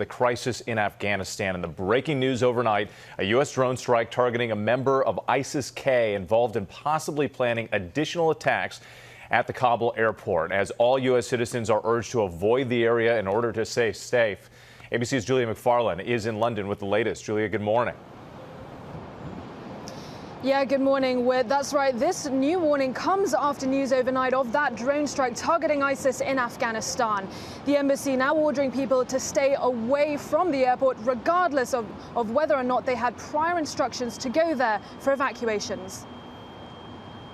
The crisis in Afghanistan and the breaking news overnight, a U.S. drone strike targeting a member of ISIS-K involved in possibly planning additional attacks at the Kabul airport, as all U.S. citizens are urged to avoid the area in order to stay safe. ABC's Julia McFarlane is in London with the latest. Julia, good morning. Yeah, good morning, Whit. That's right. This new warning comes after news overnight of that drone strike targeting ISIS in Afghanistan. The embassy now ordering people to stay away from the airport, regardless of whether or not they had prior instructions to go there for evacuations.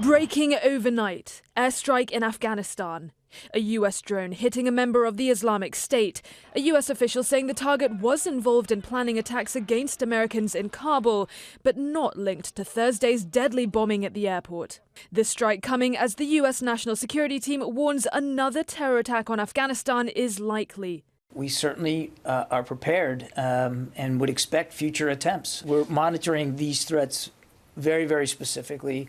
Breaking overnight, airstrike in Afghanistan. A U.S. drone hitting a member of the Islamic State. A U.S. official saying the target was involved in planning attacks against Americans in Kabul, but not linked to Thursday's deadly bombing at the airport. This strike coming as the U.S. National Security Team warns another terror attack on Afghanistan is likely. We certainly are prepared and would expect future attempts. We're monitoring these threats very, very specifically.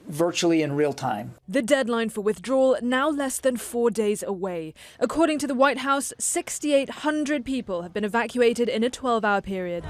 Virtually in real time. The deadline for withdrawal now less than 4 days away. According to the White House, 6,800 people have been evacuated in a 12-hour period.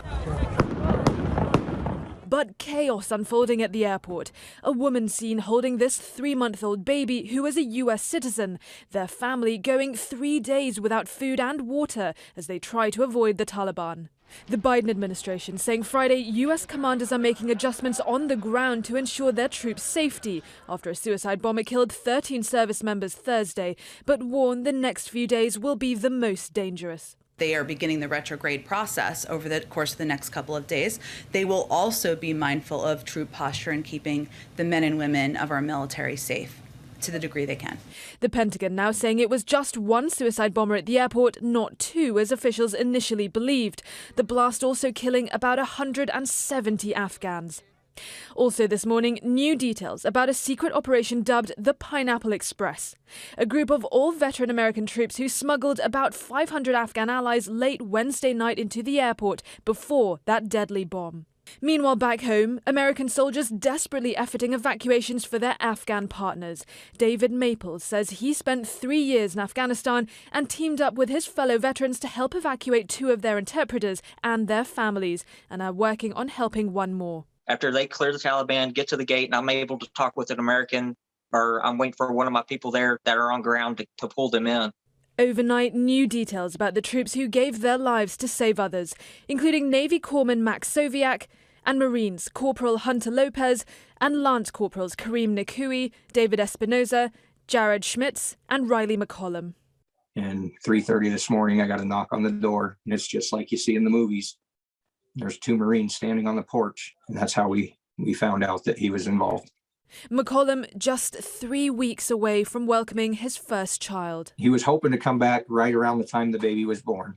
But chaos unfolding at the airport. A woman seen holding this 3-month-old baby who is a U.S. citizen. Their family going 3 days without food and water as they try to avoid the Taliban. The Biden administration saying Friday U.S. commanders are making adjustments on the ground to ensure their troops' safety after a suicide bomber killed 13 service members Thursday, but warned the next few days will be the most dangerous. They are beginning the retrograde process over the course of the next couple of days. They will also be mindful of troop posture and keeping the men and women of our military safe to the degree they can. The Pentagon now saying it was just one suicide bomber at the airport, not two, as officials initially believed. The blast also killing about 170 Afghans. Also this morning, new details about a secret operation dubbed the Pineapple Express. A group of all veteran American troops who smuggled about 500 Afghan allies late Wednesday night into the airport before that deadly bomb. Meanwhile, back home, American soldiers desperately efforting evacuations for their Afghan partners. David Maples says he spent 3 years in Afghanistan and teamed up with his fellow veterans to help evacuate 2 of their interpreters and their families, and are working on helping 1 more. After they clear the Taliban, get to the gate, and I'm able to talk with an American, or I'm waiting for one of my people there that are on ground to pull them in. Overnight, new details about the troops who gave their lives to save others, including Navy Corpsman Max Soviak and Marines Corporal Hunter Lopez and Lance Corporals Kareem Nikui, David Espinoza, Jared Schmitz and Riley McCollum. And 3:30 this morning, I got a knock on the door, and it's just like you see in the movies. There's 2 Marines standing on the porch, and that's how we found out that he was involved. McCollum just 3 weeks away from welcoming his first child. He was hoping to come back right around the time the baby was born.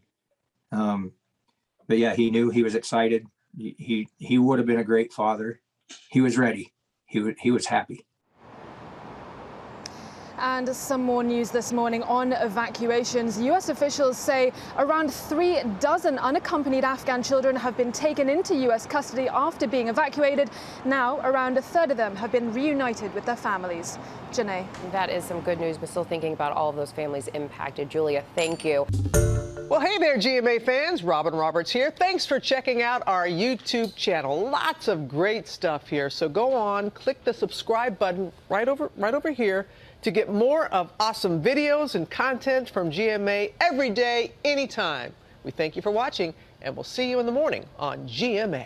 But yeah, he knew, he was excited. He would have been a great father. He was ready. He was happy. And some more news this morning on evacuations. U.S. officials say around 3 dozen unaccompanied Afghan children have been taken into U.S. custody after being evacuated. Now, around a third of them have been reunited with their families. Janae. That is some good news, but still thinking about all of those families impacted. Julia, thank you. Well, hey there, GMA fans. Robin Roberts here. Thanks for checking out our YouTube channel. Lots of great stuff here. So go on, click the subscribe button right over here to get more of awesome videos and content from GMA every day, anytime. We thank you for watching, and we'll see you in the morning on GMA.